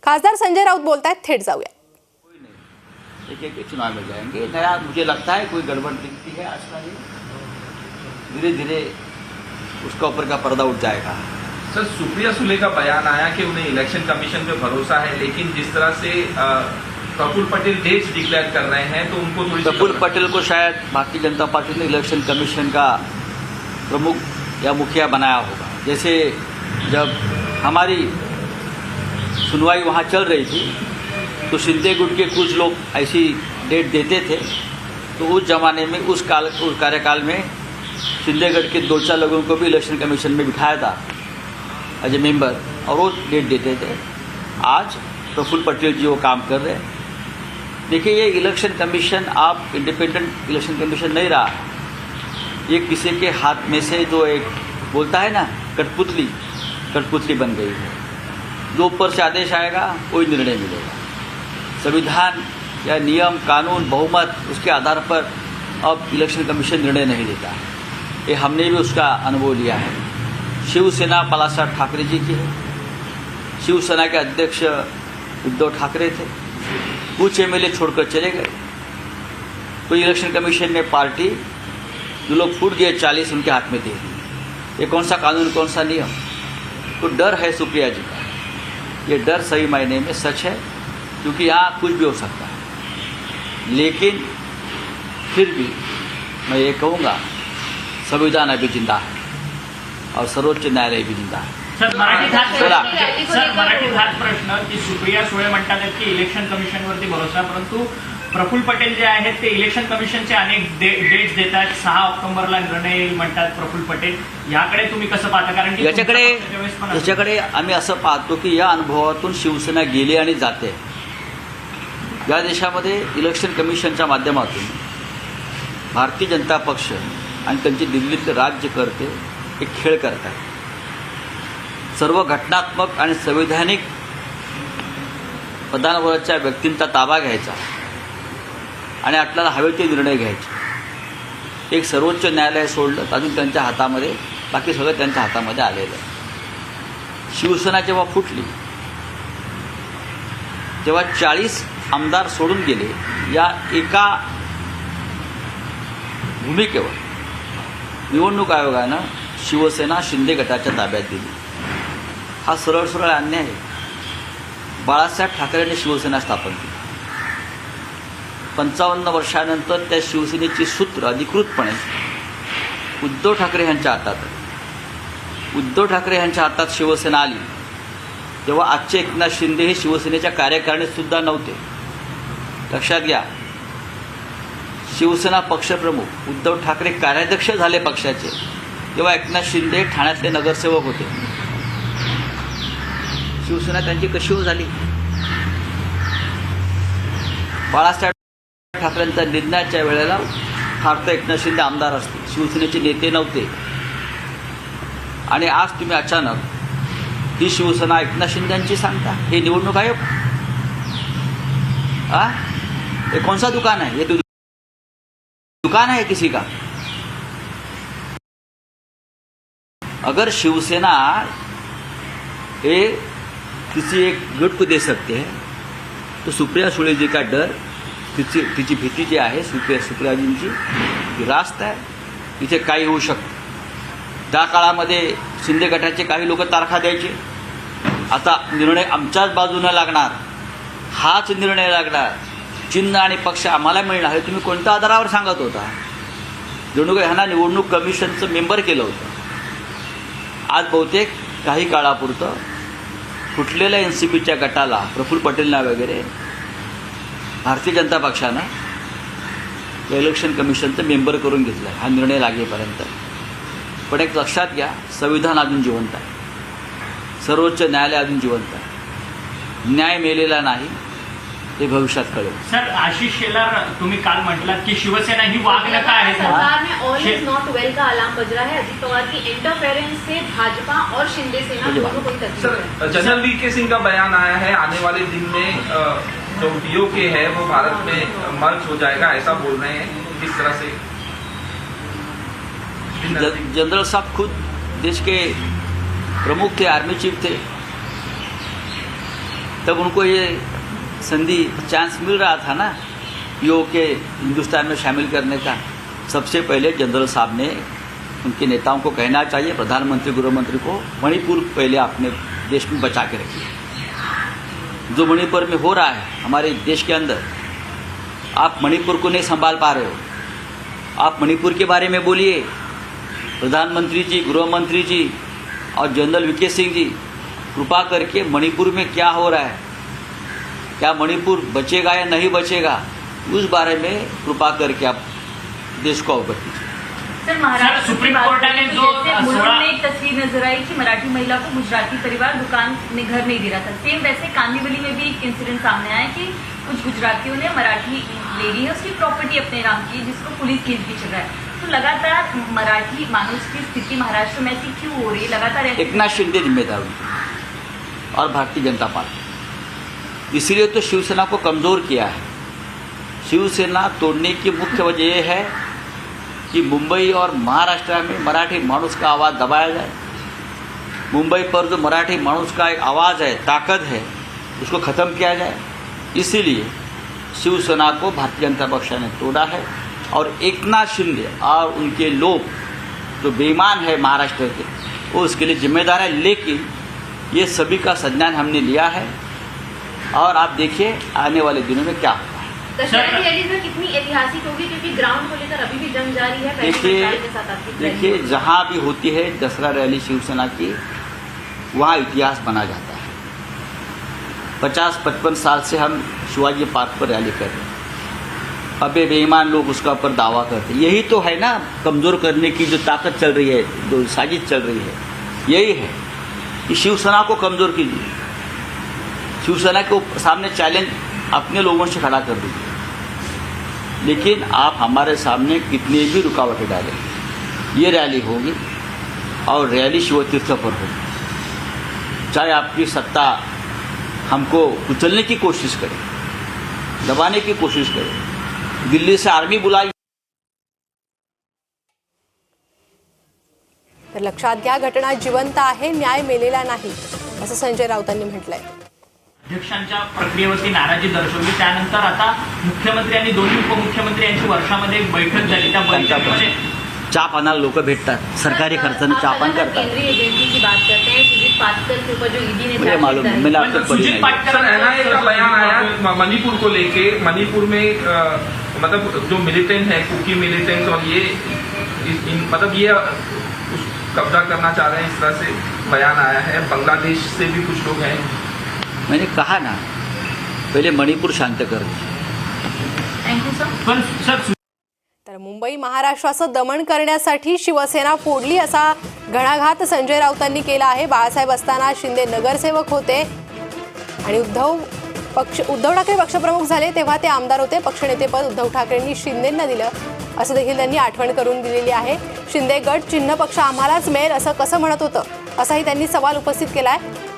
खासदार संजय राउत बोलतायत, थेट जाऊया। एक एक चुनाव में जाएंगे। नया मुझे लगता है कोई गड़बड़ दिखती है आज का, धीरे धीरे उसका ऊपर का पर्दा उठ जाएगा। सर, सुप्रिया सुले का बयान आया कि उन्हें इलेक्शन कमीशन पे भरोसा है, लेकिन जिस तरह से प्रफुल्ल पटेल डेट्स डिक्लेयर कर रहे हैं तो उनको थोड़ी प्रफुल्ल पटेल को शायद भारतीय जनता पार्टी ने इलेक्शन कमीशन का प्रमुख या मुखिया बनाया होगा। जैसे जब हमारी सुनवाई वहाँ चल रही थी तो शिंदे गुट के कुछ लोग ऐसी डेट देते थे, तो उस जमाने में उस कार्यकाल में शिंदेगढ़ के 2-4 लोगों को भी इलेक्शन कमीशन में बिठाया था एज ए मेंबर, और वो डेट देते थे। आज प्रफुल्ल पटेल जी वो काम कर रहे हैं। देखिए, ये इलेक्शन कमीशन आप इंडिपेंडेंट इलेक्शन कमीशन नहीं रहा, ये किसी के हाथ में से जो एक बोलता है ना कठपुतली बन गई है। जो ऊपर से आदेश आएगा कोई निर्णय मिलेगा। संविधान या नियम कानून बहुमत उसके आधार पर अब इलेक्शन कमीशन निर्णय नहीं देता। ये हमने भी उसका अनुभव लिया है। शिवसेना बालासाहेब ठाकरे जी की है, शिवसेना के अध्यक्ष उद्धव ठाकरे थे, कुछ एमएलए छोड़कर चले गए। तो इलेक्शन कमीशन ने पार्टी जो लोग फूट गए 40 उनके हाथ में दे दी। ये कौन सा कानून कौन सा नियम? तो डर है सुप्रिया जी का। ये डर सही मायने में सच है, क्योंकि यहाँ कुछ भी हो सकता है। लेकिन फिर भी मैं ये कहूँगा, संविधान अभी जिंदा है और सर्वोच्च न्यायालय भी जिंदा है। सर, मराठीत हाच प्रश्न की सुप्रिया सुळे म्हणतात की इलेक्शन कमिशनवरती भरोसा, परंतु प्रफुल्ल पटेल जे आहेत ते इलेक्शन कमिशनचे अनेक डेट्स देतात। 6 ऑक्टोबरला निर्णय येईल म्हणतात प्रफुल्ल पटेल। याकडे तुम्ही कसं पाहता? कारण की याच्याकडे आम्ही असं पाहतो की या अनुभवातून शिवसेना गेली आणि जाते। या देशामध्ये इलेक्शन कमिशनच्या माध्यमातून भारतीय जनता पक्ष आणि त्यांचे दिल्लीतले राज्यकर्ते एक खेळ करतात। सर्व घटनात्मक आणि संवैधानिक पदांवरच्या व्यक्तींचा ताबा घ्यायचा आणि आपल्याला हवे ते निर्णय घ्यायचे। एक सर्वोच्च न्यायालय सोडलं तर अजून त्यांच्या हातामध्ये बाकी सगळं त्यांच्या हातामध्ये आलेलं आहे। शिवसेना जेव्हा फुटली तेव्हा 40 आमदार सोडून गेले या एका भूमिकेवर निवडणूक आयोगानं शिवसेना शिंदे गटाच्या ताब्यात दिली। हा सरळ अन्याय आहे। बाळासाहेब ठाकरेंनी शिवसेना स्थापन केली। 55 वर्षानंतर त्या शिवसेनेची सूत्र अधिकृतपणे उद्धव ठाकरे यांच्या हातात आहे। उद्धव ठाकरे यांच्या हातात शिवसेना आली तेव्हा आजचे एकनाथ शिंदे हे शिवसेनेच्या कार्यकारिणीत सुद्धा नव्हते। लक्षात घ्या, शिवसेना पक्षप्रमुख उद्धव ठाकरे कार्याध्यक्ष झाले पक्षाचे तेव्हा एकनाथ शिंदे ठाण्यातले नगरसेवक होते। शिवसेना त्यांची कशी हो झाली? बाळासाहेब ठाकरेंच्या निर्णयाच्या वेळेला फार तर एकनाथ शिंदे आमदार असते, शिवसेनेचे नेते नव्हते। आणि आज तुम्ही अचानक ही शिवसेना एकनाथ शिंदेची सांगता? हे निवडणूक आयोग ये कौन सा दुकान है? ये दुकान है किसी का? अगर शिवसेना ये किसी एक गुट को दे सकते हैं तो सुप्रिया सुळे जी का डर, तिची भीती जी आहे सुप्रियाजींची ती रास्त आहे। इथे काही होऊ शकतं। त्या काळामध्ये शिंदे गटाचे काही लोक तारखा द्यायचे, आता निर्णय आमच्याच बाजूनं लागणार, हाच निर्णय लागणार, चिन्ह आणि पक्ष आम्हाला मिळणार। हे तुम्ही कोणत्या आधारावर सांगत होता? जणू काही ह्यांना निवडणूक कमिशनचं मेंबर केलं होतं। आज बहुतेक काही काळापुरतं फुटलेल्या NCPच्या गटाला, प्रफुल्ल पटेलला वगैरे भारतीय जनता पक्षानं इलेक्शन कमिशनचं मेंबर करून घेतलं हा निर्णय लागेपर्यंत। पण एक लक्षात घ्या, संविधान अजून जिवंत आहे, सर्वोच्च न्यायालय अजून जिवंत आहे। न्याय मिळालेला नाही ते भविष्यात कळेल। सर, आशिष शेलार तुम्ही काल म्हटलात की शिवसेना ही वागणं काय आहे? सरकार में ऑल इज नॉट वेल का अलार्म बज रहा है। अजित पवार की इंटरफेरेंस से भाजपा और शिंदे सेना दोनों को ही तकलीफ है। सर, जनरल वीके सिंह का बयान आया है, आने वाले दिन में जो डीओके है वो भारत में मर्ज हो जाएगा, ऐसा बोल रहे हैं। किस तरह से? जनरल साहब खुद देश के प्रमुख थे, आर्मी चीफ थे। तब उनको ये संधि चांस मिल रहा था ना पीओ के हिंदुस्तान में शामिल करने का। सबसे पहले जनरल साहब ने उनके नेताओं को कहना चाहिए, प्रधानमंत्री गृहमंत्री को, मणिपुर पहले अपने देश में बचा के रखिए। जो मणिपुर में हो रहा है हमारे देश के अंदर, आप मणिपुर को नहीं संभाल पा रहे हो। आप मणिपुर के बारे में बोलिए। प्रधानमंत्री जी, गृहमंत्री जी और जनरल वीके सिंह जी, कृपा करके मणिपुर में क्या हो रहा है, क्या मणिपुर बचेगा या नहीं बचेगा, उस बारे में कृपा करके आप देश को अवगत कीजिए। सर, महाराष्ट्र सुप्रीम की बात कोर्ट ने करें तो जो जैसे मुलुंड 16 में एक तस्वीर नजर आई कि मराठी महिला को गुजराती परिवार दुकान में घर नहीं दे रहा था। सेम वैसे कांदिवली में भी एक इंसिडेंट सामने आया कि कुछ गुजरातियों ने मराठी लेडी है उसकी प्रॉपर्टी अपने नाम की, जिसको पुलिस केस भी चल रहा है। तो लगातार मराठी मानुष की स्थिति महाराष्ट्र में ऐसी क्यों हो रही है? लगातार ऐसी एकनाथ शिंदे जिम्मेदार उनके और भारतीय जनता पार्टी, इसीलिए तो शिवसेना को कमज़ोर किया है। शिवसेना तोड़ने की मुख्य वजह यह है कि मुंबई और महाराष्ट्र में मराठी मानुष का आवाज़ दबाया जाए। मुंबई पर जो मराठी मानुष का एक आवाज़ है, ताकत है, उसको ख़त्म किया जाए। इसीलिए शिवसेना को भारतीय जनता पक्ष ने तोड़ा है और एकनाथ शिंदे और उनके लोग जो बेईमान है महाराष्ट्र के, वो उसके लिए जिम्मेदार है। लेकिन ये सभी का संज्ञान हमने लिया है और आप देखिए आने वाले दिनों में क्या होगा। दशहरा की रैली सर कितनी ऐतिहासिक होगी, क्योंकि ग्राउंड को लेकर अभी भी जंग जारी है। पहली सरकार के साथ आपकी देखिए रैली। जहाँ भी होती है दसरा रैली शिवसेना की, वहाँ इतिहास बना जाता है। 50-55 साल से हम शिवाजी पार्क पर रैली कर रहे हैं। अबे बेईमान लोग उसका ऊपर दावा करते हैं। यही तो है ना कमज़ोर करने की जो ताकत चल रही है, जो साजिश चल रही है, यही है कि शिवसेना को कमज़ोर कीजिए। शिवसेना के सामने चैलेंज अपने लोगों से खड़ा कर दीजिए। लेकिन आप हमारे सामने कितनी भी रुकावटें डालें, ये रैली होगी और रैली शिवतीर्थ पर होगी। चाहे आपकी सत्ता हमको कुचलने की कोशिश करे, दबाने की कोशिश करे, दिल्ली से आर्मी बुलाई। तर लक्षात घ्या, घटना जिवंत आहे, न्याय मेलेला नाही, असं संजय राऊतांनी म्हटलंय। अध्यक्षांच्या प्रक्रियेवरती नाराजी दर्शवली। त्यानंतर आता मुख्यमंत्री आणि दोन्ही उपमुख्यमंत्री यांची वर्षामध्ये एक बैठक झाली। त्या बैठकीमध्ये चहा पानाला लोक भेटतात, सरकारी खर्चाने चहा पान करतात। केंद्रीय एजेंसी की बात करते हैं, सुजीत पाटकर के ऊपर जो ईडी ने मुझे मालूम है, मैंने आपको पढ़ी सुजीत नहीं। पाटकर सर, एनआईए का बयान आया मणिपुर को लेके। मणिपुर में मतलब जो मिलिटेंट है, कुकी मिलिटेंट्स, और ये मतलब ये कब्जा करना चाह रहे हैं, इस तरह से बयान आया है। बांग्लादेश से भी कुछ लोग हैं। मैंने कहा ना, पहले मणिपुर शांत कर दीजिए। Thank you sir. पण सर तर मुंबई महाराष्ट्राचं दमन करण्यासाठी शिवसेना फोडली असा घणाघात संजय राऊतांनी केला आहे। बाळासाहेब असताना शिंदे नगरसेवक होते आणि उद्धव ठाकरे पक्षप्रमुख झाले तेव्हा ते आमदार होते। पक्षनेतेपद उद्धव ठाकरेंनी शिंदेंना दिलं असं देखील त्यांनी आठवण करून दिलेली आहे। शिंदे गट चिन्ह पक्ष आम्हालाच मिळेल असं कसं म्हणत होतं, असाही त्यांनी सवाल उपस्थित केला आहे।